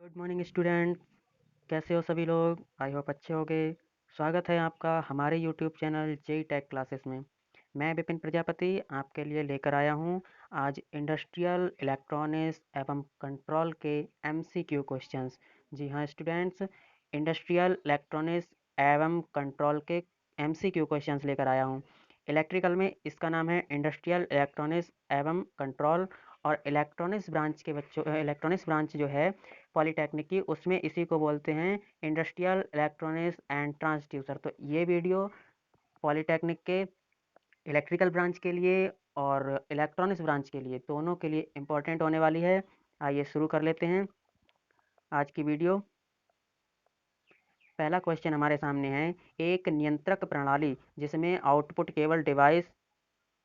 Good morning student. कैसे हो सभी लोग? आई होप अच्छे होंगे। स्वागत है आपका हमारे YouTube channel JE tech classes में। मैं विपिन प्रजापति आपके लिए लेकर आया हूँ आज इंडस्ट्रियल इलेक्ट्रॉनिक्स एवं कंट्रोल के एमसीक्यू क्वेश्चंस। जी हाँ स्टूडेंट्स, इंडस्ट्रियल इलेक्ट्रॉनिक्स एवं कंट्रोल के एमसीक्यू क्वेश्चंस लेकर आया हूँ। इलेक्ट्रिकल में इसका नाम है इंडस्ट्रियल इलेक्ट्रॉनिक्स एवं कंट्रोल, और इलेक्ट्रॉनिक्स ब्रांच जो है पॉलीटेक्निक की, उसमें इसी को बोलते हैं इंडस्ट्रियल इलेक्ट्रॉनिक्स एंड ट्रांसड्यूसर। तो ये वीडियो पॉलीटेक्निक के इलेक्ट्रिकल ब्रांच के लिए और इलेक्ट्रॉनिक्स ब्रांच के लिए, दोनों के लिए इम्पोर्टेंट होने वाली है। आइए शुरू कर लेते हैं आज की वीडियो। पहला क्वेश्चन हमारे सामने है, एक नियंत्रक प्रणाली जिसमें आउटपुट केवल डिवाइस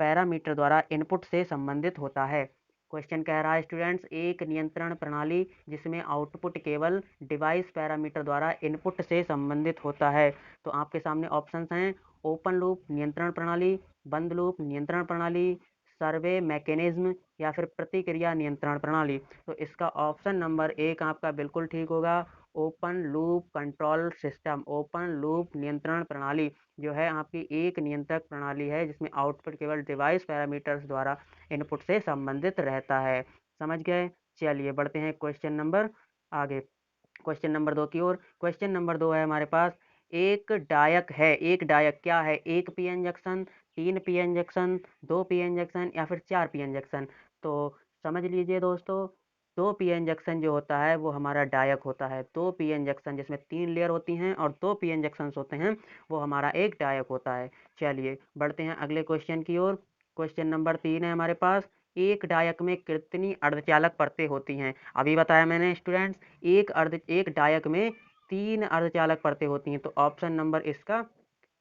पैरामीटर द्वारा इनपुट से संबंधित होता है। क्वेश्चन कह रहा है स्टूडेंट्स, एक नियंत्रण प्रणाली जिसमें आउटपुट केवल डिवाइस पैरामीटर द्वारा इनपुट से संबंधित होता है। तो आपके सामने ऑप्शंस हैं, ओपन लूप नियंत्रण प्रणाली, बंद लूप नियंत्रण प्रणाली, सर्वे मैकेनिज्म या फिर प्रतिक्रिया नियंत्रण प्रणाली। तो इसका ऑप्शन नंबर एक आपका बिल्कुल ठीक होगा, open loop control system. Open loop नियंत्रण प्रणाली जो है आपकी एक नियंत्रक प्रणाली है जिसमें आउटपुट केवल डिवाइस पैरामीटर्स द्वारा इनपुट से संबंधित रहता है। समझ गए? चलिए बढ़ते हैं क्वेश्चन नंबर आगे, क्वेश्चन नंबर दो की ओर। क्वेश्चन नंबर दो है हमारे पास, एक डायक है, एक डायक क्या है? एक पीएन जंक्शन, तीन पीएन जंक्शन, दो पीएन जंक्शन या फिर चार पीएन जंक्शन। तो समझ लीजिए दोस्तों, दो पीएन जंक्शन जो होता है वो हमारा डायक होता है। दो पीएन जंक्शन जिसमें तीन लेयर होती हैं और दो पीएन जंक्शन होते हैं, वो हमारा एक डायक होता है। चलिए बढ़ते हैं अगले क्वेश्चन की ओर। क्वेश्चन नंबर तीन है हमारे पास, एक डायक में कितनी अर्धचालक परतें होती हैं? अभी बताया मैंने स्टूडेंट्स, एक डायक में तीन अर्धचालक परतें होती हैं। तो ऑप्शन नंबर इसका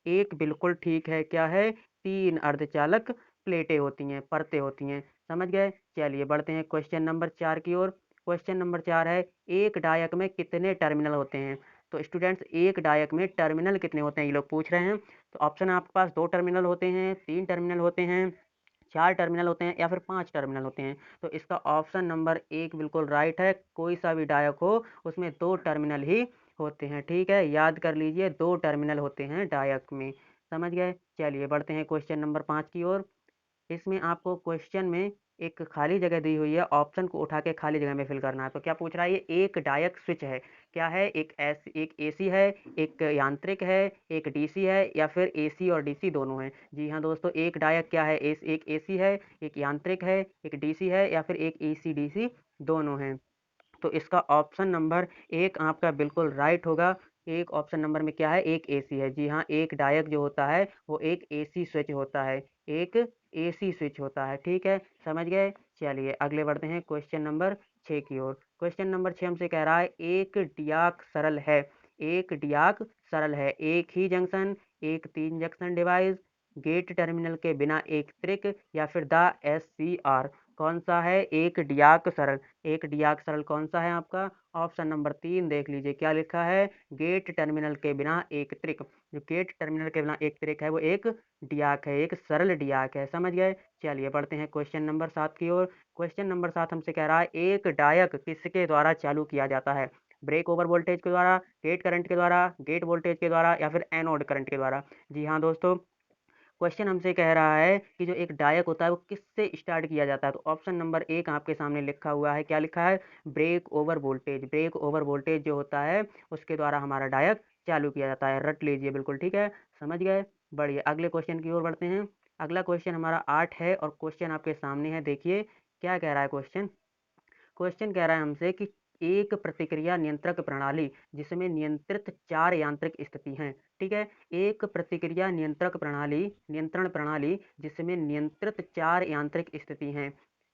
एक बिल्कुल ठीक है। क्या है? तीन अर्धचालक प्लेटें होती हैं, परतें होती हैं। समझ गए? चलिए बढ़ते हैं क्वेश्चन नंबर चार की ओर। क्वेश्चन नंबर चार है, एक डायक में कितने टर्मिनल होते हैं? तो स्टूडेंट्स, एक डायक में टर्मिनल कितने होते हैं ये लोग पूछ रहे हैं। तो ऑप्शन आपके पास दो टर्मिनल होते हैं, तीन टर्मिनल होते हैं, चार टर्मिनल होते हैं या फिर पांच टर्मिनल होते हैं। तो इसका ऑप्शन नंबर एक बिल्कुल राइट है। कोई सा भी डायक हो उसमें दो टर्मिनल ही होते हैं। ठीक है, याद कर लीजिए, दो टर्मिनल होते हैं डायक में। समझ गए? चलिए बढ़ते हैं क्वेश्चन नंबर पाँच की ओर। इसमें आपको क्वेश्चन में एक खाली जगह दी हुई है, ऑप्शन को उठा के खाली जगह में फिल करना है। तो क्या पूछ रहा है? ये एक डायक स्विच है। क्या है? एक एसी है, एक यांत्रिक है, एक डीसी है या फिर एसी और डीसी दोनों हैं। जी हाँ दोस्तों, एक डायक क्या है? एक एसी है, एक यांत्रिक है, एक डीसी है या फिर एक एसी डीसी दोनों हैं। तो इसका ऑप्शन नंबर एक आपका बिल्कुल राइट होगा। एक ऑप्शन नंबर में क्या है? एक एसी है। जी हाँ, एक डायक जो होता है वो एक एसी स्विच होता है, एक एसी स्विच होता है। ठीक है, समझ गए? चलिए अगले बढ़ते हैं क्वेश्चन नंबर छः की ओर। क्वेश्चन नंबर छः हमसे कह रहा है, एक डियाक सरल है, एक डियाक सरल है, एक ही जंक्शन, एक तीन जंक्शन डिवाइस, गेट टर्मिनल के बिना एक त्रिक या फिर द SCR। कौन सा है? एक डियाक सरल। एक डियाक सरल कौन सा है आपका? ऑप्शन नंबर तीन देख लीजिए, क्या लिखा है? गेट टर्मिनल के बिना एक त्रिक। जो गेट टर्मिनल के बिना एक त्रिक है वो एक डियाक है, एक सरल डियाक है। समझ गए? चलिए बढ़ते हैं क्वेश्चन नंबर सात की ओर। क्वेश्चन नंबर सात हमसे कह रहा है, एक डायक किसके द्वारा चालू किया जाता है? ब्रेक ओवर वोल्टेज के द्वारा, गेट करंट के द्वारा, गेट वोल्टेज के द्वारा या फिर एनोड करंट के द्वारा। जी हाँ दोस्तों, क्वेश्चन हमसे कह रहा है कि जो एक डायक होता है वो किससे स्टार्ट किया जाता है। तो ऑप्शन नंबर एक आपके सामने लिखा हुआ है। क्या लिखा है? Break over voltage. Break over voltage जो होता है उसके द्वारा हमारा डायक चालू किया जाता है। रट लीजिए, बिल्कुल ठीक है। समझ गए? बढ़िए अगले क्वेश्चन की ओर बढ़ते हैं। अगला क्वेश्चन हमारा आठ है और क्वेश्चन आपके सामने है। देखिए क्या कह रहा है क्वेश्चन। क्वेश्चन कह रहा है हमसे कि एक प्रतिक्रिया नियंत्रक प्रणाली जिसमें नियंत्रित चार यांत्रिक स्थिति हैं। ठीक है, एक प्रतिक्रिया नियंत्रक प्रणाली, नियंत्रण प्रणाली जिसमें नियंत्रित चार यांत्रिक स्थिति हैं।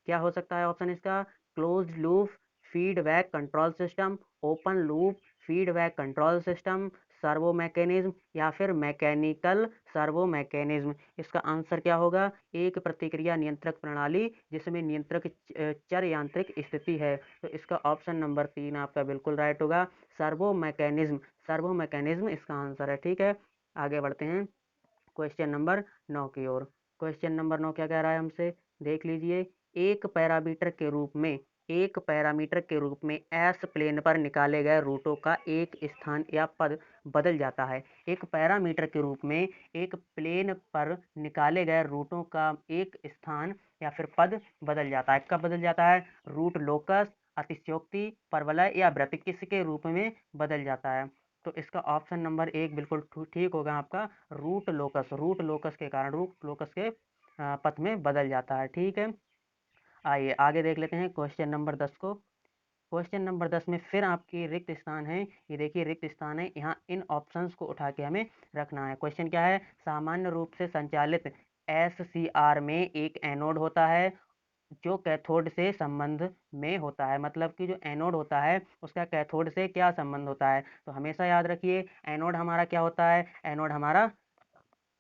क्या हो सकता है ऑप्शन इसका? Closed loop feedback control system, open loop feedback control system, servo mechanism या फिर मैकेनिकल सर्वो मैकेनिज्म। इसका आंसर क्या होगा? एक प्रतिक्रिया नियंत्रक प्रणाली जिसमें नियंत्रक चर यांत्रिक स्थिति है। तो इसका ऑप्शन नंबर तीन आपका बिल्कुल राइट होगा, सर्वो मैकेनिज्म। सर्वो मैकेनिज्म इसका आंसर है। ठीक है, आगे बढ़ते हैं क्वेश्चन नंबर नौ की ओर। क्वेश्चन नंबर नौ क्या कह रहा है हमसे? देख लीजिए, एक पैरामीटर के रूप में एक पैरामीटर के रूप में एस प्लेन पर निकाले गए रूटों का एक स्थान या पद बदल जाता है। एक पैरामीटर के रूप में एक प्लेन पर निकाले गए रूटों का एक स्थान या फिर पद बदल जाता है। कब बदल जाता है? रूट लोकस, अतिशयोक्ति, परवलय या वृत्त किसके रूप में बदल जाता है? तो इसका ऑप्शन नंबर 1 बिल्कुल ठीक होगा आपका, रूट लोकस। रूट लोकस के कारण, रूट लोकस के पथ में बदल जाता है। ठीक है, आइए आगे देख लेते हैं क्वेश्चन नंबर 10 को। क्वेश्चन नंबर 10 में फिर आपकी रिक्त स्थान है। ये देखिए रिक्त स्थान है, यहाँ इन ऑप्शंस को उठा के हमें रखना है। क्वेश्चन क्या है? सामान्य रूप से संचालित SCR में एक एनोड होता है जो कैथोड से संबंध में होता है। मतलब कि जो एनोड होता है उसका कैथोड से क्या संबंध होता है? तो हमेशा याद रखिए, एनोड हमारा क्या होता है? एनोड हमारा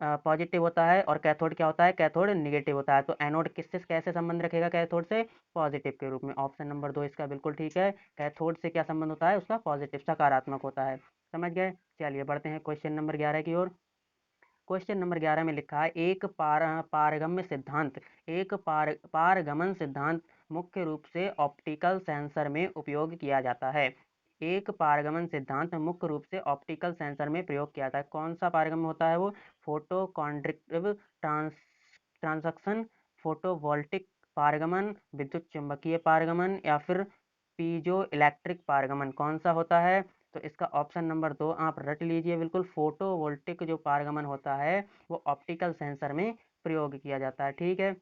पॉजिटिव होता है और कैथोड क्या होता है? कैथोड नेगेटिव होता है। तो एनोड किससे कैसे संबंध रखेगा? कैथोड से पॉजिटिव के रूप में। ऑप्शन नंबर 2 इसका बिल्कुल ठीक है। कैथोड से क्या संबंध होता है? उसका पॉजिटिव, सकारात्मक होता है। समझ गए? चलिए बढ़ते हैं क्वेश्चन नंबर 11 की ओर। क्वेश्चन नंबर 11 में लिखा है एक पारगम्य सिद्धांत। एक पारगमन सिद्धांत मुख्य रूप से ऑप्टिकल सेंसर में उपयोग किया जाता है। एक पारगमन सिद्धांत मुख्य रूप से ऑप्टिकल सेंसर में प्रयोग किया जाता है। कौन सा पारगम्य होता है वो? फोटो कॉन्डक्टिव ट्रांसक्शन, फोटोवोल्टिक पारगमन, विद्युत चुंबकीय पारगमन या फिर पीजो इलेक्ट्रिक पारगमन। कौन सा होता है? तो इसका ऑप्शन नंबर 2 आप रट लीजिए बिल्कुल। फोटोवोल्टिक जो पारगमन होता है वो ऑप्टिकल सेंसर में प्रयोग किया जाता है। ठीक है,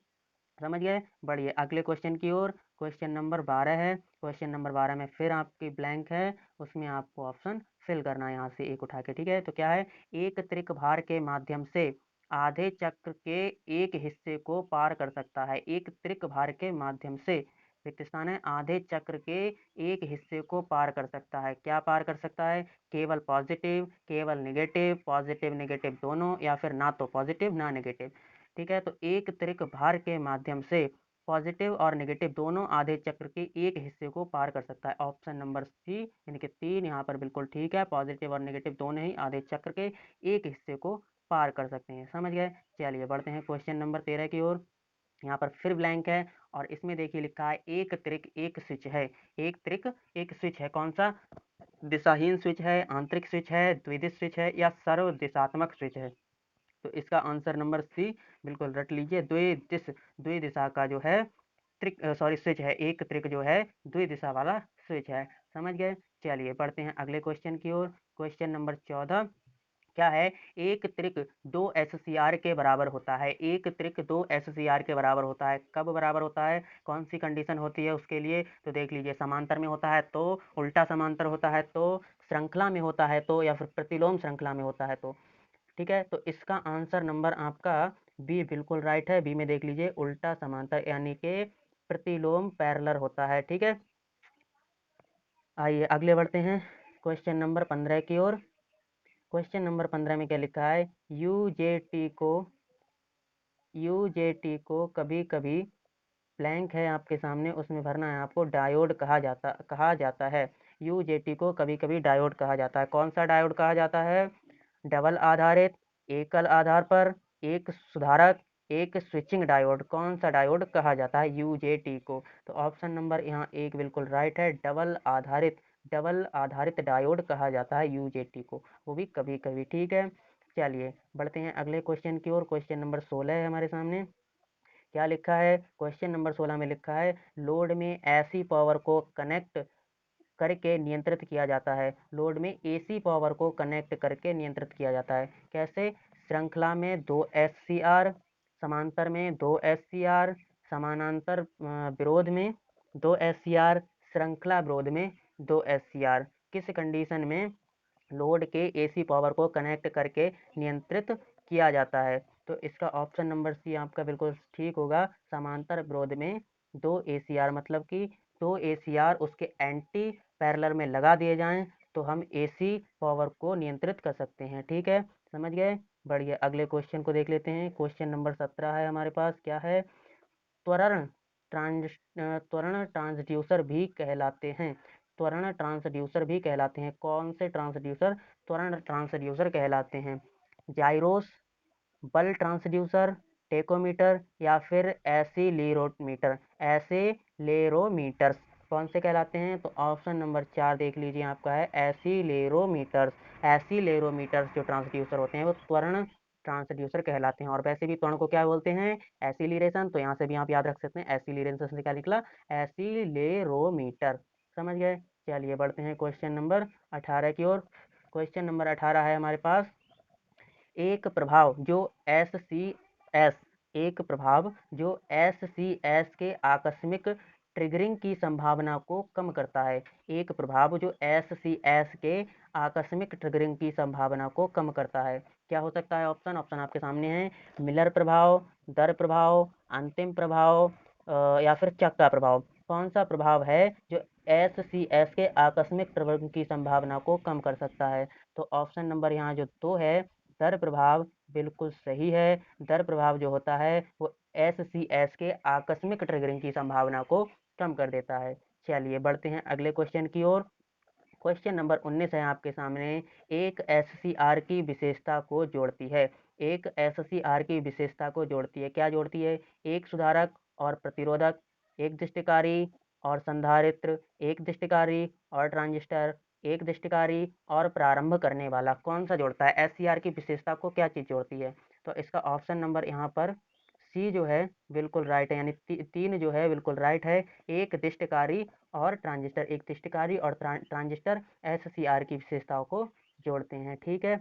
समझ गए? बढ़िए अगले क्वेश्चन की ओर। क्वेश्चन नंबर 12 है। क्वेश्चन नंबर 12 में फिर आपकी ब्लैंक है, उसमें आपको ऑप्शन फिल करना है यहाँ से एक उठा के। ठीक है, तो क्या है? एक त्रिक भार के माध्यम से आधे चक्र के एक हिस्से को पार कर सकता है। एक त्रिक भार के माध्यम से, रिक्त स्थान है, आधे चक्र के एक हिस्से को पार कर सकता है। क्या पार कर सकता है? केवल पॉजिटिव, केवल नेगेटिव, पॉजिटिव नेगेटिव दोनों, या फिर ना तो पॉजिटिव ना नेगेटिव। ठीक है, तो एक त्रिक भार के माध्यम से पॉजिटिव और नेगेटिव दोनों आधे चक्र के एक हिस्से को पार कर सकता है। ऑप्शन नंबर सी यानी कि 3 यहाँ पर बिल्कुल ठीक है। पॉजिटिव और नेगेटिव दोनों ही आधे चक्र के एक हिस्से को पार कर सकते हैं। समझ गए? चलिए बढ़ते हैं क्वेश्चन नंबर 13 की ओर। यहाँ पर फिर ब्लैंक है और इसमें देखिए लिखा है एक त्रिक एक स्विच है। एक त्रिक एक स्विच है। कौन सा? दिशाहीन स्विच है, आंतरिक स्विच है, द्विदिश स्विच है या सर्व दिशात्मक स्विच है? तो इसका आंसर नंबर सी बिल्कुल रट लीजिए। द्विदिशा का जो है त्रिक स्विच है। एक त्रिक जो है द्विदिशा वाला स्विच है। समझ गए? चलिए बढ़ते हैं अगले क्वेश्चन की ओर। क्वेश्चन नंबर 14 क्या है? एक त्रिक 2 SCR के बराबर होता है। एक त्रिक 2 SCR के बराबर होता है। कब बराबर होता है? कौन सी कंडीशन होती है उसके लिए? तो देख लीजिए, समांतर में होता है तो, उल्टा समांतर होता है तो, श्रृंखला में होता है तो, या फिर प्रतिलोम श्रृंखला में होता है तो। ठीक है, तो इसका आंसर नंबर आपका बी बिल्कुल राइट है। बी में देख लीजिए उल्टा समांतर यानी कि प्रतिलोम पैरेलल होता है। ठीक है, आइए अगले बढ़ते हैं क्वेश्चन नंबर 15 की ओर। क्वेश्चन नंबर 15 में क्या लिखा है? यूजेटी को कभी कभी, ब्लैंक है आपके सामने उसमें भरना है आपको, डायोड कहा जाता है। यूजेटी को कभी कभी डायोड कहा जाता है। कौन सा डायोड कहा जाता है? डबल आधारित, एकल आधार पर, एक सुधारक, एक स्विचिंग डायोड। कौन सा डायोड कहा जाता है यूजेटी को? तो ऑप्शन नंबर यहाँ एक बिल्कुल राइट है। डबल आधारित डायोड कहा जाता है यूजेटी को, वो भी कभी कभी। ठीक है, चलिए बढ़ते हैं अगले क्वेश्चन की ओर। क्वेश्चन नंबर 16 है हमारे सामने। क्या लिखा है? क्वेश्चन नंबर 16 में लिखा है लोड में ऐसी पावर को कनेक्ट करके नियंत्रित किया जाता है। लोड में एसी पावर को कनेक्ट करके नियंत्रित किया जाता है। कैसे? श्रृंखला में 2 SCR, समांतर में 2 SCR, समानांतर विरोध में 2 SCR, श्रृंखला विरोध में 2 SCR। किस कंडीशन में लोड के एसी पावर को कनेक्ट करके नियंत्रित किया जाता है? तो इसका ऑप्शन नंबर सी आपका बिल्कुल ठीक होगा। समांतर विरोध में 2 ACR, मतलब कि 2 ACR उसके एंटी पैरेलल में लगा दिए जाएं तो हम एसी पावर को नियंत्रित कर सकते हैं। ठीक है, समझ गए? बढ़िया अगले क्वेश्चन को देख लेते हैं। क्वेश्चन नंबर 17 है हमारे पास। क्या है? त्वरण त्वरण ट्रांसड्यूसर भी कहलाते हैं। त्वरण ट्रांसड्यूसर भी कहलाते हैं। कौन से ट्रांसड्यूसर त्वरण ट्रांसड्यूसर कहलाते हैं? जाइरोस, बल ट्रांसड्यूसर, टेकोमीटर या फिर एसिलेरोमीटर। एसिलेरोमीटर्स। कौन से कहलाते हैं? तो ऑप्शन नंबर 4 देख लीजिए आपका है एसिलेरोमीटर्स। एसिलेरोमीटर्स जो ट्रांसड्यूसर होते हैं वो त्वरण ट्रांसड्यूसर कहलाते हैं। और वैसे भी त्वरण को क्या बोलते हैं? एसिलरेशन। तो यहाँ से भी आप याद रख सकते हैं एसिलरेशन से क्या निकला? एसिलेरोमीटर। समझ गए? चलिए बढ़ते हैं क्वेश्चन नंबर 18 की ओर। क्वेश्चन नंबर 18 है हमारे पास, एक प्रभाव जो एस एक प्रभाव जो एस के आकस्मिक ट्रिगरिंग की संभावना को कम करता है। एक प्रभाव जो एस के आकस्मिक ट्रिगरिंग की संभावना को कम करता है। क्या हो सकता है ऑप्शन? ऑप्शन आपके सामने है, मिलर प्रभाव, दर प्रभाव, अंतिम प्रभाव या फिर चक्का प्रभाव। कौन सा प्रभाव है जो एस के आकस्मिक ट्रिगरिंग की संभावना को कम कर सकता है? तो ऑप्शन नंबर यहाँ जो 2 है, दर प्रभाव, बिल्कुल सही है। दर प्रभाव जो होता है वो एस के आकस्मिक ट्रिगरिंग की संभावना को कम कर देता है। चलिए बढ़ते हैं अगले क्वेश्चन की ओर। क्वेश्चन नंबर 19 है आपके सामने, एक एससीआर की विशेषता को जोड़ती है। एक एससीआर की विशेषता को जोड़ती है। क्या जोड़ती है? एक सुधारक और प्रतिरोधक, एक दृष्टिकारी और संधारित्र, एक दृष्टिकारी और ट्रांजिस्टर, एक दृष्टिकारी और प्रारंभ करने वाला। कौन सा जोड़ता है? एससीआर की विशेषता को क्या चीज़ जोड़ती है? तो इसका ऑप्शन नंबर यहाँ पर सी जो है बिल्कुल राइट है, यानी 3 जो है बिल्कुल राइट है। एक दृष्टिकारी और ट्रांजिस्टर, एक दृष्टिकारी और ट्रांजिस्टर एससीआर की विशेषताओं को जोड़ते हैं। ठीक है,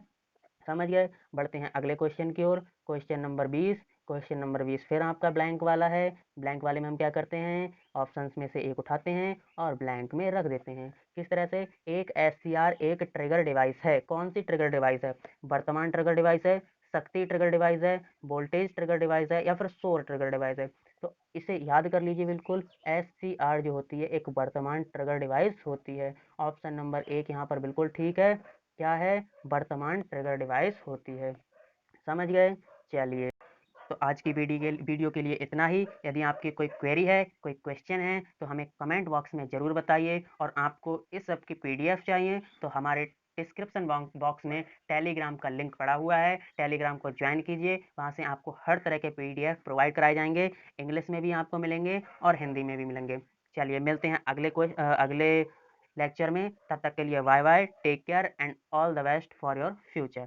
समझ गए? बढ़ते हैं अगले क्वेश्चन की ओर। Question number 20। क्वेश्चन नंबर 20 फिर आपका ब्लैंक वाला है। ब्लैंक वाले में हम क्या करते हैं? ऑप्शंस में से एक उठाते हैं और ब्लैंक में रख देते हैं। किस तरह से? एक एससीआर एक ट्रिगर डिवाइस है। कौन सी ट्रिगर डिवाइस है? वर्तमान ट्रिगर डिवाइस है, शक्ति ट्रिगर डिवाइस है, वोल्टेज ट्रिगर डिवाइस है या फिर शोर ट्रिगर डिवाइस है? तो इसे याद कर लीजिए बिल्कुल, एससीआर जो होती है एक वर्तमान ट्रिगर डिवाइस होती है। ऑप्शन नंबर 1 यहाँ पर बिल्कुल ठीक है। क्या है? वर्तमान ट्रिगर डिवाइस होती है। समझ गए? चलिए, तो आज की वीडियो के लिए इतना ही। यदि आपकी कोई क्वेरी है, कोई क्वेश्चन है तो हमें कमेंट बॉक्स में ज़रूर बताइए। और आपको इस सब की पीडीएफ चाहिए तो हमारे डिस्क्रिप्शन बॉक्स में टेलीग्राम का लिंक पड़ा हुआ है, टेलीग्राम को ज्वाइन कीजिए। वहाँ से आपको हर तरह के पीडीएफ प्रोवाइड कराए जाएंगे। इंग्लिश में भी आपको मिलेंगे और हिंदी में भी मिलेंगे। चलिए मिलते हैं अगले लेक्चर में। तब तक के लिए bye bye, take care and all the best for your future.